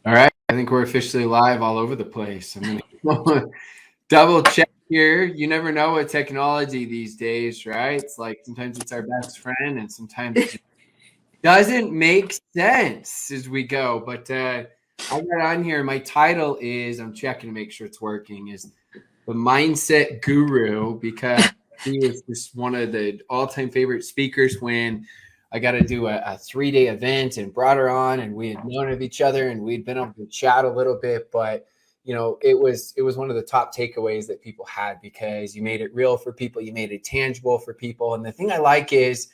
All right. I think we're officially live all over the place. I'm going to double check here. You never know with technology these days, right? It's like sometimes it's our best friend and sometimes it just doesn't make sense as we go. But I got on here. My title is, I'm checking to make sure it's working, is the Mindset Guru, because he was just one of the all-time favorite speakers when I got to do a 3-day event and brought her on, and we had known of each other and we'd been able to chat a little bit, but it was one of the top takeaways that people had because you made it real for people, you made it tangible for people. And the thing I like is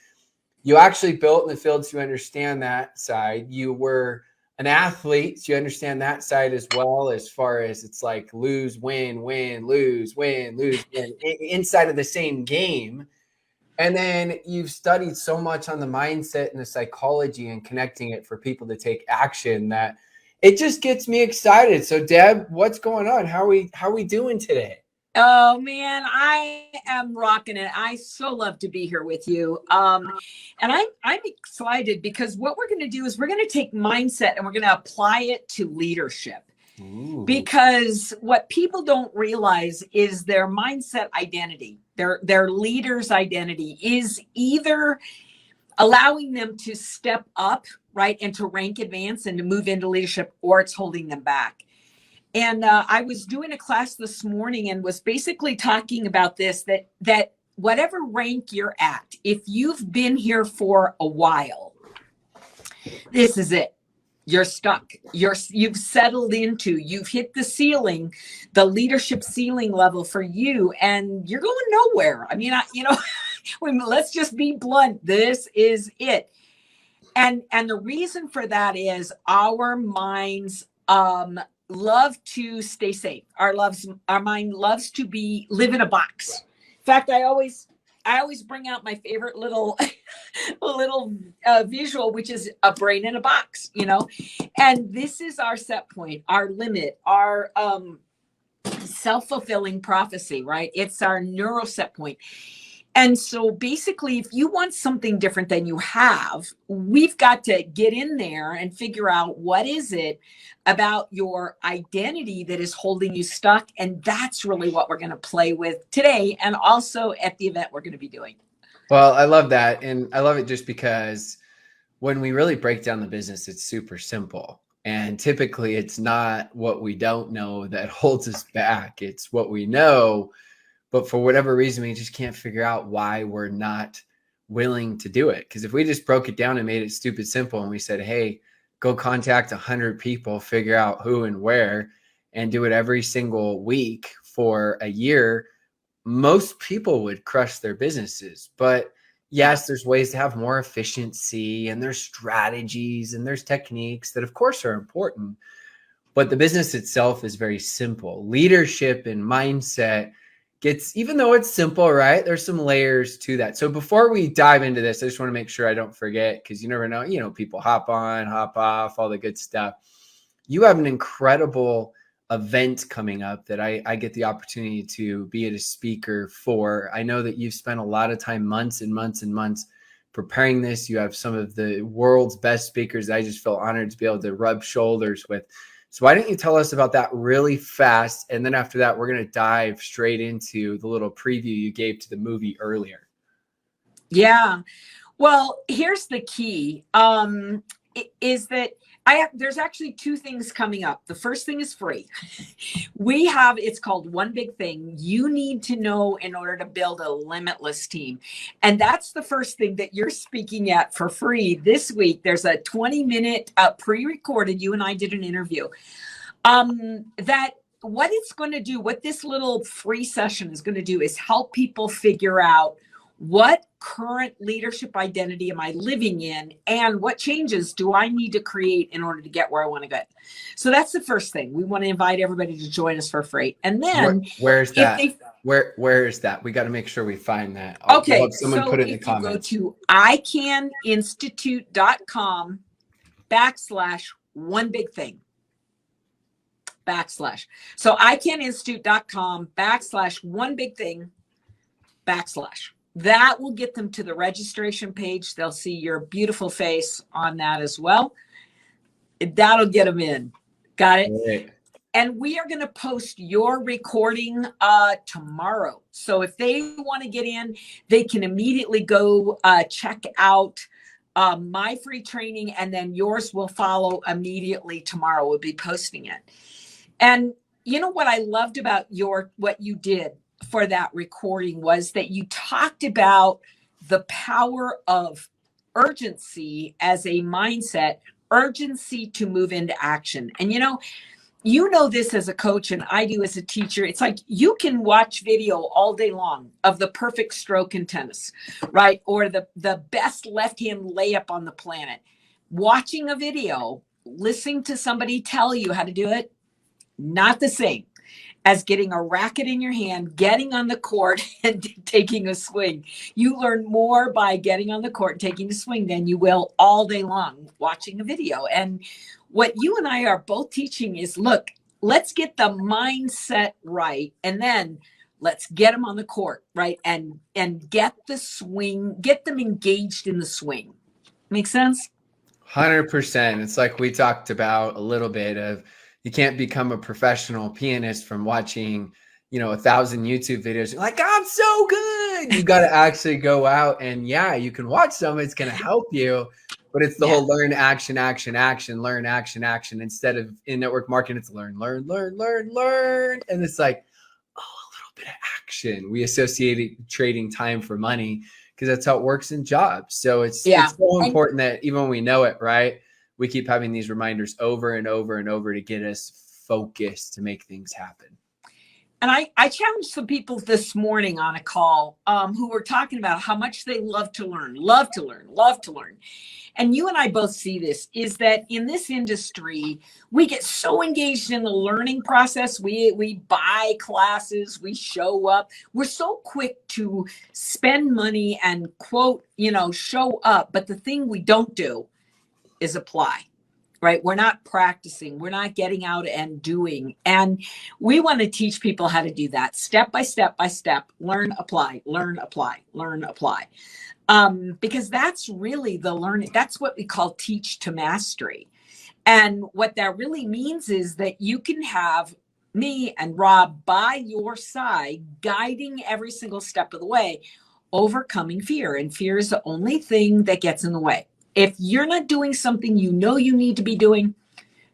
you actually built in the field, so you understand that side. You were an athlete, so you understand that side as well, as far as it's like lose, win, win, lose, win, lose, win, inside of the same game. And then you've studied so much on the mindset and the psychology and connecting it for people to take action that it just gets me excited. So Deb, what's going on? How are we doing today? Oh man, I am rocking it. I so love to be here with you. And I'm excited because what we're going to do is we're going to take mindset and we're going to apply it to leadership. Ooh. Because what people don't realize is their mindset identity, their leader's identity is either allowing them to step up, right, and to rank advance and to move into leadership, or it's holding them back. And I was doing a class this morning and was basically talking about this, that whatever rank you're at, if you've been here for a while, this is it. You're stuck. You've settled into, you've hit the ceiling, the leadership ceiling level for you, and you're going nowhere. I mean, let's just be blunt. This is it. And the reason for that is our minds love to stay safe. Our mind loves to live in a box. In fact, I always bring out my favorite little visual, which is a brain in a box, and this is our set point, our limit, our self-fulfilling prophecy, right? It's our neural set point. And so basically, if you want something different than you have, we've got to get in there and figure out what is it about your identity that is holding you stuck. And that's really what we're going to play with today. And also at the event we're going to be doing. Well, I love that. And I love it just because when we really break down the business, it's super simple. And typically it's not what we don't know that holds us back. It's what we know. But for whatever reason, we just can't figure out why we're not willing to do it. Because if we just broke it down and made it stupid simple and we said, hey, go contact 100 people, figure out who and where, and do it every single week for a year, most people would crush their businesses. But yes, there's ways to have more efficiency, and there's strategies and there's techniques that of course are important. But the business itself is very simple. Leadership and mindset gets, even though it's simple, right? There's some layers to that. So before we dive into this, I just want to make sure I don't forget, because you never know, people hop on, hop off, all the good stuff. You have an incredible event coming up that I get the opportunity to be a speaker for. I know that you've spent a lot of time, months and months and months, preparing this. You have some of the world's best speakers. I just feel honored to be able to rub shoulders with. So why don't you tell us about that really fast? And then after that, we're going to dive straight into the little preview you gave to the movie earlier. Yeah. Well, here's the key, is that there's actually two things coming up. The first thing is free. It's called One Big Thing you need to know in order to build a limitless team. And that's the first thing that you're speaking at for free this week. There's a 20-minute pre-recorded, you and I did an interview, that what it's going to do, what this little free session is going to do is help people figure out what current leadership identity am I living in, and what changes do I need to create in order to get where I want to go. So that's the first thing. We want to invite everybody to join us for free. And then where's that? Where is that? We got to make sure we find that. Okay. We'll have someone put it in the comments. Go to icaninstitute.com/one big thing. So icaninstitute.com/one big thing. That will get them to the registration page. They'll see your beautiful face on that as well. That'll get them in. Got it. Right. And we are going to post your recording tomorrow. So if they want to get in, they can immediately go check out my free training, and then yours will follow immediately tomorrow. We'll be posting it. And you know what I loved about what you did for that recording was that you talked about the power of urgency as a mindset, urgency to move into action. And you know this as a coach, and I do as a teacher. It's like you can watch video all day long of the perfect stroke in tennis, right? Or the best left-hand layup on the planet. Watching a video, listening to somebody tell you how to do it, not the same as getting a racket in your hand, getting on the court and taking a swing. You learn more by getting on the court and taking a swing than you will all day long watching a video. And what you and I are both teaching is, look, let's get the mindset right, and then let's get them on the court, right? And get the swing, get them engaged in the swing. Make sense? 100%. It's like we talked about a little bit of, you can't become a professional pianist from watching, 1,000 YouTube videos. You're like, I'm so good. You got to actually go out and you can watch some. It's going to help you, but it's the whole learn, action, action, action, learn, action, action. Instead of in network marketing, it's learn, learn, learn, learn, learn. And it's like, a little bit of action. We associate trading time for money because that's how it works in jobs. So it's so important that even when we know it, right, we keep having these reminders over and over and over to get us focused to make things happen. And I challenged some people this morning on a call who were talking about how much they love to learn, love to learn, love to learn. And you and I both see this, is that in this industry, we get so engaged in the learning process. We buy classes, we show up. We're so quick to spend money and quote, show up. But the thing we don't do is apply, right? We're not practicing. We're not getting out and doing. And we want to teach people how to do that step by step by step. Learn, apply, learn, apply, learn, apply. Because that's really the learning. That's what we call teach to mastery. And what that really means is that you can have me and Rob by your side, guiding every single step of the way, overcoming fear. And fear is the only thing that gets in the way. If you're not doing something you need to be doing,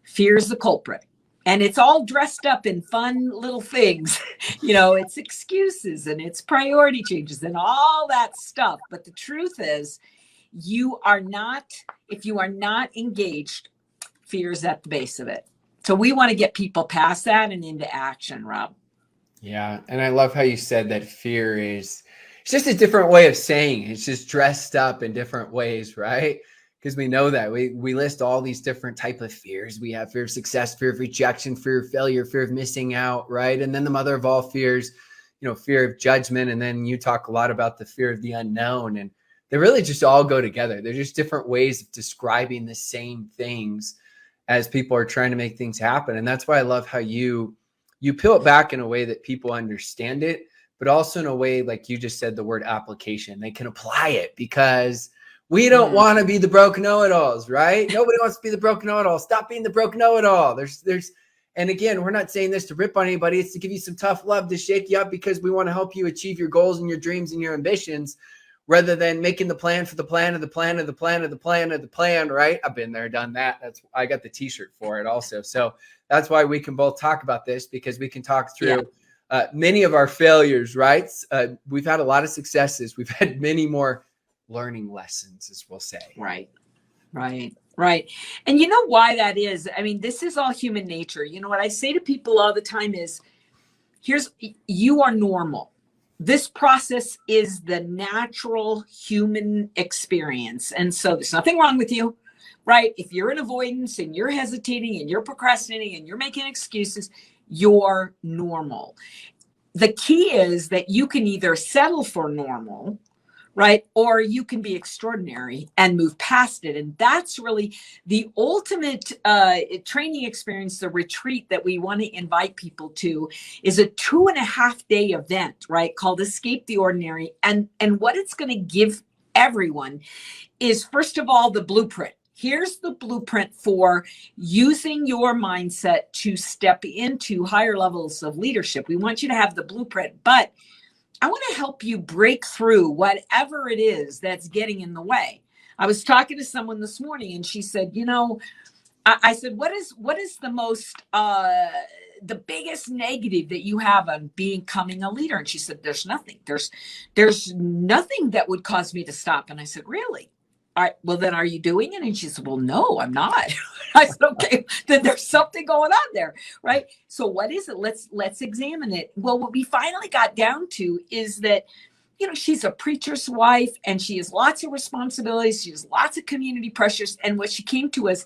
fear is the culprit. And it's all dressed up in fun little things. It's excuses and it's priority changes and all that stuff. But the truth is, if you are not engaged, fear is at the base of it. So we want to get people past that and into action, Rob. Yeah. And I love how you said that fear it's just a different way of saying it. It's just dressed up in different ways, right? Because we know that we list all these different type of fears. We have fear of success, fear of rejection, fear of failure, fear of missing out, right? And then the mother of all fears, fear of judgment. And then you talk a lot about the fear of the unknown, and they really just all go together. They're just different ways of describing the same things as people are trying to make things happen. And that's why I love how you peel it back in a way that people understand it, but also in a way, like you just said, the word application, they can apply it, because we don't want to be the broke know-it-alls, right? Nobody wants to be the broke know-it-all. Stop being the broke know-it-all. And again, we're not saying this to rip on anybody. It's to give you some tough love, to shake you up, because we want to help you achieve your goals and your dreams and your ambitions, rather than making the plan for the plan of the plan of the plan of the plan of the plan, right? I've been there, done that. I got the t-shirt for it also. So that's why we can both talk about this, because we can talk through many of our failures, right? We've had a lot of successes. We've had many more learning lessons, as we'll say. Right. And you know why that is? I mean, this is all human nature. What I say to people all the time is, you are normal. This process is the natural human experience. And so there's nothing wrong with you, right? If you're in avoidance and you're hesitating and you're procrastinating and you're making excuses, you're normal. The key is that you can either settle for normal, right? Or you can be extraordinary and move past it. And that's really the ultimate training experience, the retreat that we want to invite people to, is a 2.5-day event, right? Called Escape the Ordinary. And what it's going to give everyone is, first of all, the blueprint. Here's the blueprint for using your mindset to step into higher levels of leadership. We want you to have the blueprint, but I want to help you break through whatever it is that's getting in the way. I was talking to someone this morning and she said, I said, what is the most, the biggest negative that you have on becoming a leader? And she said, there's nothing. There's nothing that would cause me to stop. And I said, really? All right, well, then are you doing it? And she said, well, no, I'm not. I said, okay, then there's something going on there, right? So what is it? Let's examine it. Well, what we finally got down to is that, she's a preacher's wife and she has lots of responsibilities. She has lots of community pressures. And what she came to is,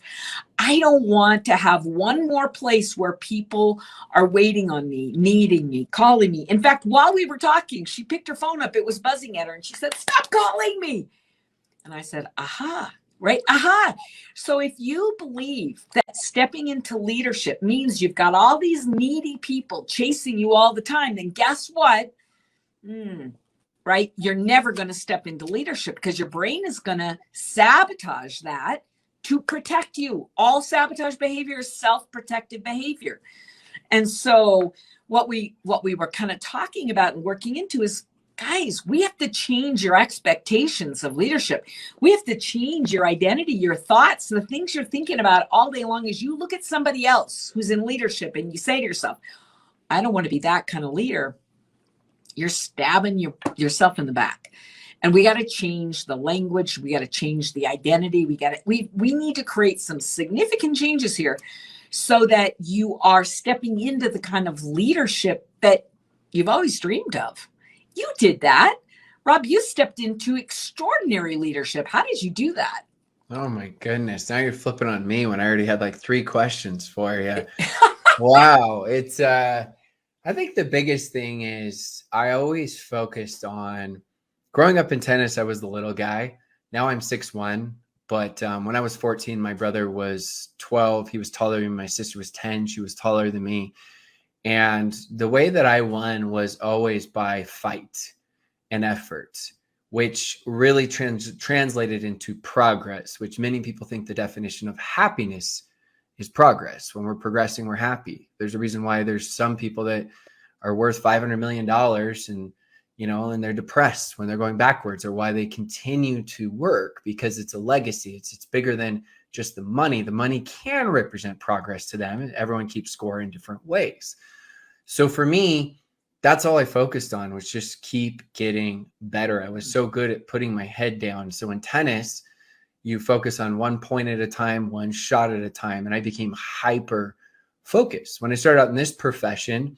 I don't want to have one more place where people are waiting on me, needing me, calling me. In fact, while we were talking, she picked her phone up. It was buzzing at her and she said, stop calling me. And I said, aha, right? Aha. So if you believe that stepping into leadership means you've got all these needy people chasing you all the time, then guess what? Right? You're never going to step into leadership because your brain is going to sabotage that to protect you. All sabotage behavior is self-protective behavior. And so what we were kind of talking about and working into is, guys, we have to change your expectations of leadership. We have to change your identity, your thoughts, the things you're thinking about all day long. As you look at somebody else who's in leadership and you say to yourself, I don't want to be that kind of leader. You're stabbing yourself in the back. And we got to change the language. We got to change the identity. We need to create some significant changes here so that you are stepping into the kind of leadership that you've always dreamed of. You did that. Rob, you stepped into extraordinary leadership. How did you do that? Oh my goodness. Now you're flipping on me when I already had like 3 questions for you. Wow. It's, I think the biggest thing is I always focused on growing up in tennis. I was the little guy. Now I'm 6'1", but when I was 14, my brother was 12. He was taller than me. My sister was 10. She was taller than me. And the way that I won was always by fight and effort, which really translated into progress, which many people think the definition of happiness is progress. When we're progressing, we're happy. There's a reason why there's some people that are worth $500 million and they're depressed when they're going backwards, or why they continue to work, because it's a legacy. It's bigger than just the money. The money can represent progress to them. Everyone keeps score in different ways. So for me, that's all I focused on, was just keep getting better. I was so good at putting my head down. So in tennis, you focus on one point at a time, one shot at a time. And I became hyper focused. When I started out in this profession,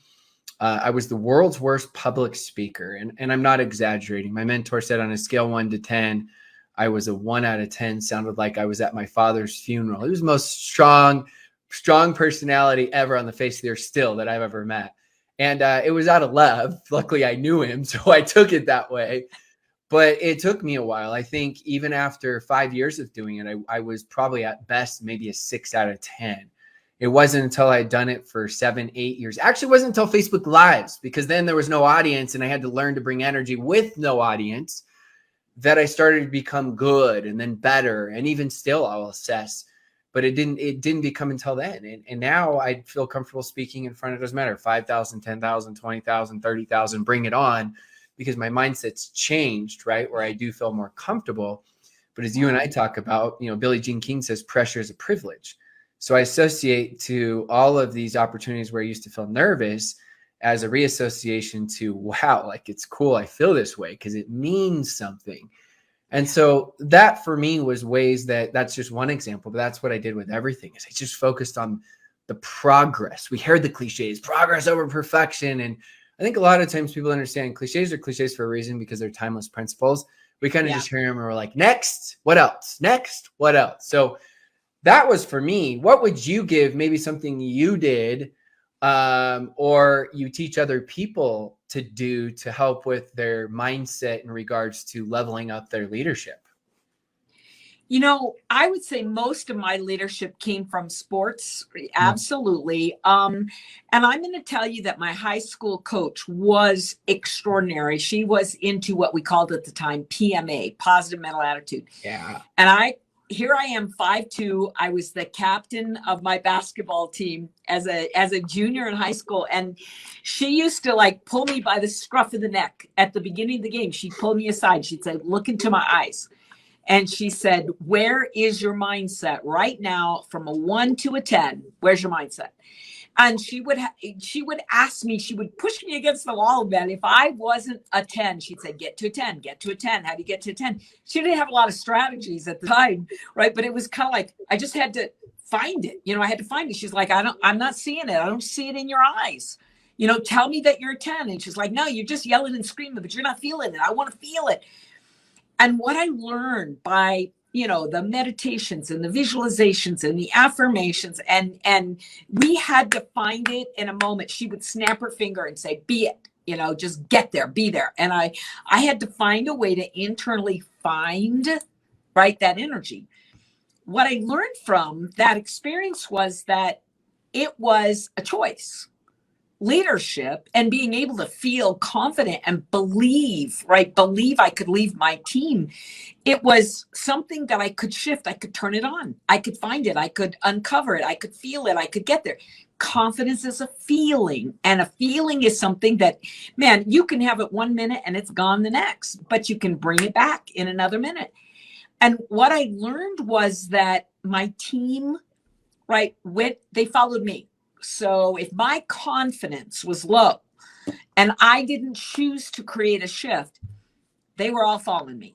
I was the world's worst public speaker. And I'm not exaggerating. My mentor said on a scale 1 to 10, I was a 1 out of 10. Sounded like I was at my father's funeral. He was the most strong personality ever on the face of the earth still that I've ever met. And it was out of love. Luckily, I knew him, so I took it that way. But it took me a while. I think even after 5 years of doing it, I was probably at best maybe a 6 out of 10. It wasn't until I had done it for 7, 8 years. Actually, it wasn't until Facebook Lives, because then there was no audience and I had to learn to bring energy with no audience, that I started to become good and then better. And even still, I'll assess. But it didn't become until then. And now I feel comfortable speaking in front of, it doesn't matter, 5,000, 10,000, 20,000, 30,000, bring it on, because my mindset's changed, right? Where I do feel more comfortable. But as you and I talk about, Billie Jean King says pressure is a privilege. So I associate to all of these opportunities where I used to feel nervous as a reassociation to, wow, like it's cool. I feel this way because it means something. And so that for me was ways that's just one example, but that's what I did with everything, is I just focused on the progress. We heard the cliches, progress over perfection. And I think a lot of times people understand cliches are cliches for a reason, because they're timeless principles. We kind of just hear them and we're like, next, what else? Next, what else? So that was for me. What would you give, maybe something you did or you teach other people to do to help with their mindset in regards to leveling up their leadership? I would say most of my leadership came from sports. Absolutely. And I'm going to tell you that my high school coach was extraordinary. She was into what we called at the time PMA, positive mental attitude. Yeah. And here I am, 5'2". I was the captain of my basketball team as a junior in high school. And she used to like pull me by the scruff of the neck at the beginning of the game. She'd pull me aside. She'd say, look into my eyes. And she said, where is your mindset right now from a 1 to a 10? Where's your mindset? And she would ask me, she would push me against the wall, man. If I wasn't a 10, she'd say, get to a 10, get to a 10. How do you get to a 10? She didn't have a lot of strategies at the time, right? But it was kind of like, I just had to find it. I had to find it. She's like, I'm not seeing it. I don't see it in your eyes. Tell me that you're a 10. And she's like, no, you're just yelling and screaming, but you're not feeling it. I want to feel it. And what I learned by the meditations and the visualizations and the affirmations, and we had to find it in a moment. She would snap her finger and say, be it, just get there, be there. And I had to find a way to internally find, right, that energy. What I learned from that experience was that it was a choice. Leadership and being able to feel confident and believe I could leave my team. It was something that I could shift. I could turn it on. I could find it. I could uncover it. I could feel it. I could get there. Confidence is a feeling, and a feeling is something that, man, you can have it 1 minute and it's gone the next, but you can bring it back in another minute. And what I learned was that my team, right, they followed me. So if my confidence was low and I didn't choose to create a shift, they were all following me.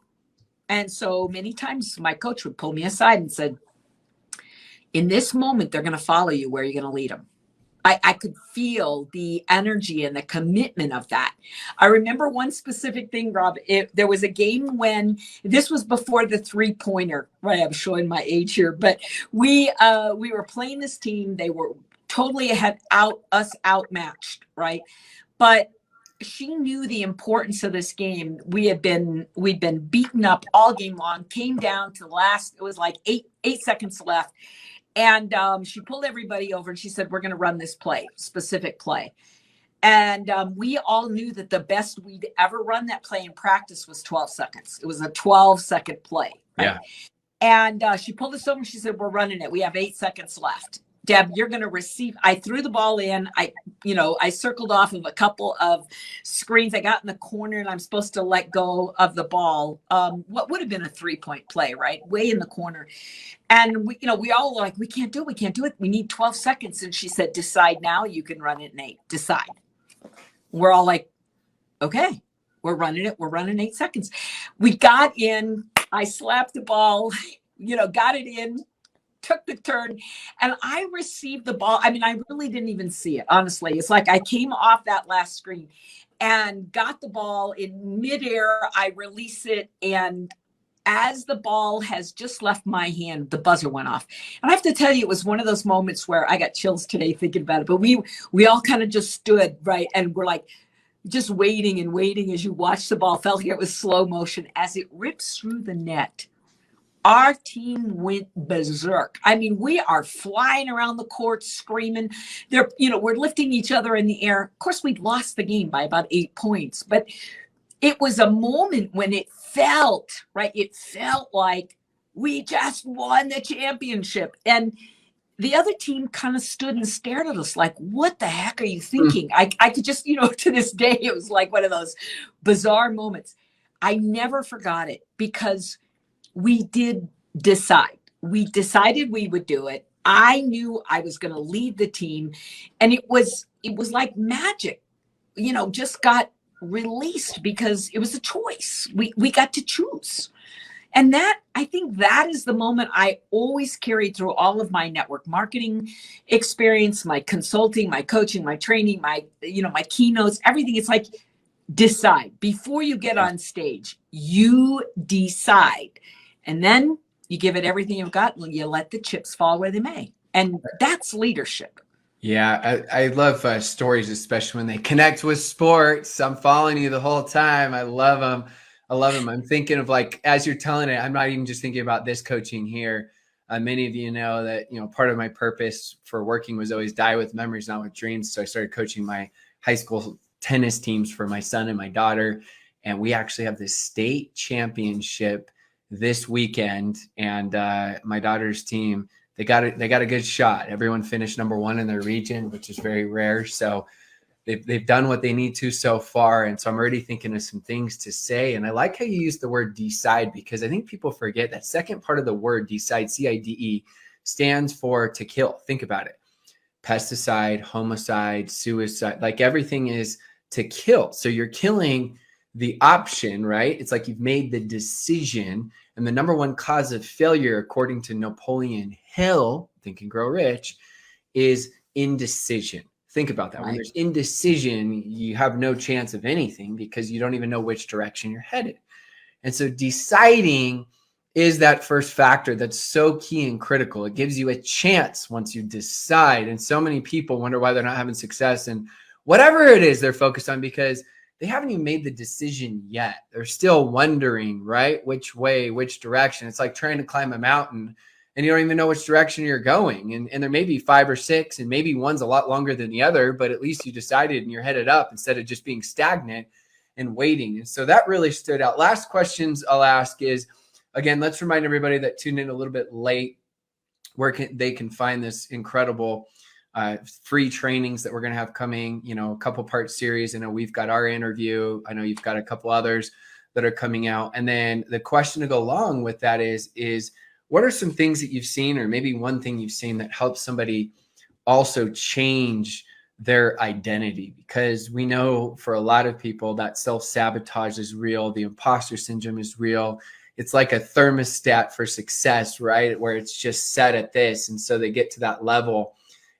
And so many times my coach would pull me aside and said, in this moment, they're going to follow you. Where are you going to lead them? I could feel the energy and the commitment of that. I remember one specific thing, Rob. There was a game when this was before the 3-pointer, right? I'm showing my age here, but we were playing this team. They were totally outmatched, right? But she knew the importance of this game. We'd been beaten up all game long, came down to the last, it was like eight seconds left. And she pulled everybody over and she said, we're going to run this specific play. And we all knew that the best we'd ever run that play in practice was 12 seconds. It was a 12-second play. Right? Yeah. And she pulled us over and she said, we're running it. We have 8 seconds left. Deb, you're going to receive. I threw the ball in. I circled off of a couple of screens. I got in the corner and I'm supposed to let go of the ball. What would have been a 3-point play, right? Way in the corner. And we all were like, we can't do it. We need 12 seconds. And she said, decide now. You can run it in 8. Decide. We're all like, okay, we're running it. We're running 8 seconds. We got in. I slapped the ball, got it in. Took the turn and I received the ball. I mean, I really didn't even see it. Honestly, it's like I came off that last screen and got the ball in midair. I release it. And as the ball has just left my hand, the buzzer went off. And I have to tell you, it was one of those moments where I got chills today thinking about it, but we all kind of just stood right. And we're like, just waiting and waiting as you watch the ball. Felt like it was slow motion as it rips through the net. Our team went berserk. I mean, we are flying around the court screaming. We're lifting each other in the air. Of course, we'd lost the game by about 8 points, but it was a moment when it felt, right? It felt like we just won the championship. And the other team kind of stood and stared at us like, what the heck are you thinking? I could just, to this day, it was like one of those bizarre moments. I never forgot it because we did decide. We decided we would do it. I knew I was going to lead the team. And it was like magic, just got released because it was a choice. We got to choose. And I think that is the moment I always carried through all of my network marketing experience, my consulting, my coaching, my training, my keynotes, everything. It's like, decide before you get on stage, you decide. And then you give it everything you've got and you let the chips fall where they may. And that's leadership. Yeah, I love stories, especially when they connect with sports. I'm following you the whole time. I love them. I'm thinking of, like, as you're telling it, I'm not even just thinking about this coaching here. Many of you know that, part of my purpose for working was always die with memories, not with dreams. So I started coaching my high school tennis teams for my son and my daughter. And we actually have this state championship this weekend, and my daughter's team, they got a good shot. Everyone finished number one in their region, which is very rare. So they've done what they need to so far. And so I'm already thinking of some things to say. And I like how you use the word decide, because I think people forget that second part of the word decide, CIDE, stands for to kill. Think about it. Pesticide, homicide, suicide, like everything is to kill. So you're killing the option, right? It's like you've made the decision. And the number one cause of failure, according to Napoleon Hill, Think and Grow Rich, is indecision. Think about that. Right. When there's indecision, you have no chance of anything because you don't even know which direction you're headed. And so deciding is that first factor that's so key and critical. It gives you a chance once you decide. And so many people wonder why they're not having success and whatever it is they're focused on, because they haven't even made the decision yet. They're still wondering, right? Which way, which direction. It's like trying to climb a mountain and you don't even know which direction you're going. And there may be 5 or 6, and maybe one's a lot longer than the other, but at least you decided and you're headed up instead of just being stagnant and waiting. And so that really stood out. Last questions I'll ask is, again, let's remind everybody that tuned in a little bit late, where they can find this incredible free trainings that we're going to have coming, a couple part series. I know we've got our interview. I know you've got a couple others that are coming out. And then the question to go along with that is what are some things that you've seen, or maybe one thing you've seen that helps somebody also change their identity? Because we know for a lot of people that self-sabotage is real. The imposter syndrome is real. It's like a thermostat for success, right? Where it's just set at this. And so they get to that level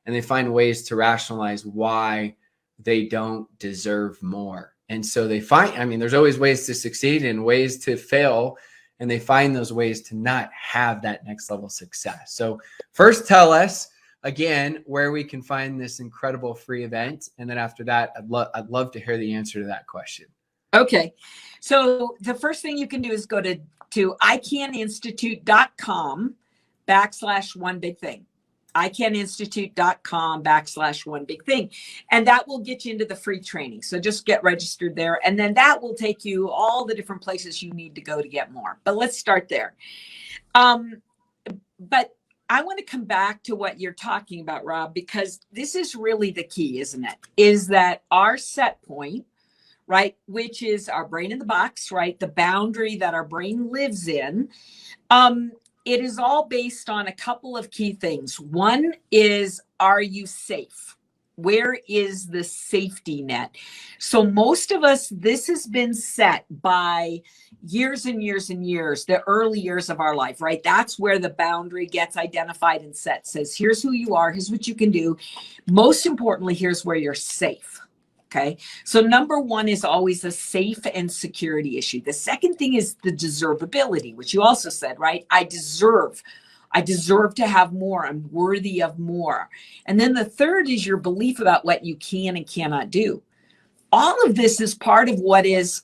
and they find ways to rationalize why they don't deserve more. And so they find, there's always ways to succeed and ways to fail. And they find those ways to not have that next level success. So first, tell us again where we can find this incredible free event. And then after that, I'd love to hear the answer to that question. Okay. So the first thing you can do is go to icaninstitute.com/one-big-thing. icaninstitute.com/one-big-thing. And that will get you into the free training. So just get registered there. And then that will take you all the different places you need to go to get more. But let's start there. But I want to come back to what you're talking about, Rob, because this is really the key, isn't it? Is that our set point, right, which is our brain in the box, right, the boundary that our brain lives in, it is all based on a couple of key things. One is, are you safe? Where is the safety net? So most of us, this has been set by years and years and years, the early years of our life, right? That's where the boundary gets identified and set. Says, here's who you are, here's what you can do. Most importantly, here's where you're safe. Okay. So number one is always a safe and security issue. The second thing is the deservability, which you also said, right? I deserve to have more. I'm worthy of more. And then the third is your belief about what you can and cannot do. All of this is part of what is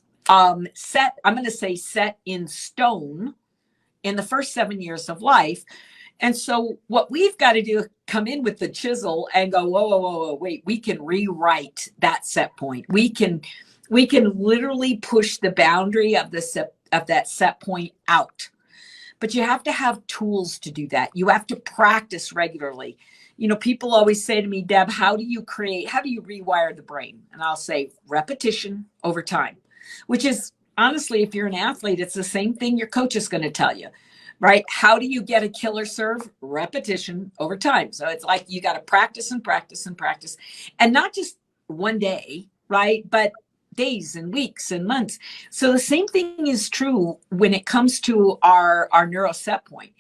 set, I'm going to say set in stone in the first 7 years of life. And so what we've got to do, come in with the chisel and go, whoa, wait, we can rewrite that set point. We can literally push the boundary of that set point out. But you have to have tools to do that. You have to practice regularly. People always say to me, Deb, how do you rewire the brain? And I'll say repetition over time, which is honestly, if you're an athlete, it's the same thing your coach is going to tell you. Right? How do you get a killer serve? Repetition over time. So it's like you got to practice and practice and practice, and not just one day, right? But days and weeks and months. So the same thing is true when it comes to our neuro set point,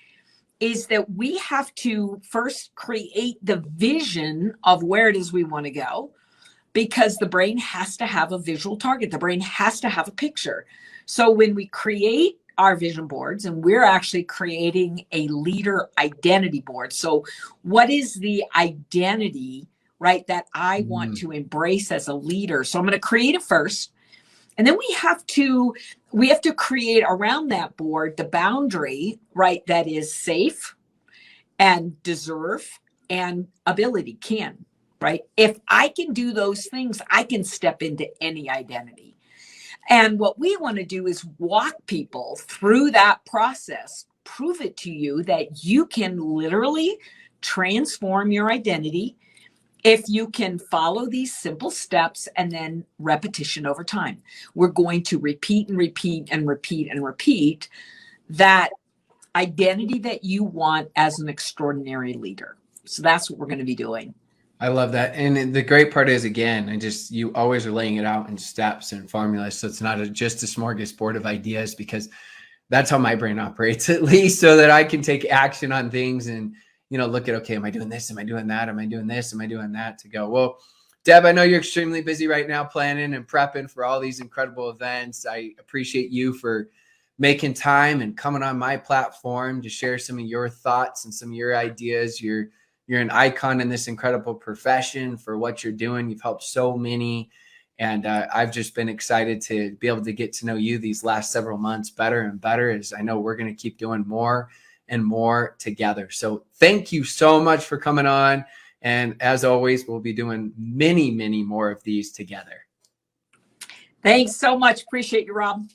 is that we have to first create the vision of where it is we want to go, because the brain has to have a visual target. The brain has to have a picture. So when we create our vision boards, and we're actually creating a leader identity board. So what is the identity, right, that I want to embrace as a leader? So I'm going to create it first. And then we have to create around that board the boundary, right, that is safe and deserve and ability can, right? If I can do those things, I can step into any identity. And what we want to do is walk people through that process, prove it to you that you can literally transform your identity if you can follow these simple steps and then repetition over time. We're going to repeat and repeat and repeat and repeat that identity that you want as an extraordinary leader. So that's what we're going to be doing. I love that. And the great part is, again, you always are laying it out in steps and formulas. So it's not just a smorgasbord of ideas, because that's how my brain operates, at least, so that I can take action on things and, look at, okay, am I doing this? Am I doing that? Am I doing this? Am I doing that? To go, well, Deb, I know you're extremely busy right now planning and prepping for all these incredible events. I appreciate you for making time and coming on my platform to share some of your thoughts and some of your ideas. You're an icon in this incredible profession for what you're doing. You've helped so many. And I've just been excited to be able to get to know you these last several months better and better, as I know we're going to keep doing more and more together. So thank you so much for coming on. And as always, we'll be doing many, many more of these together. Thanks so much. Appreciate you, Rob.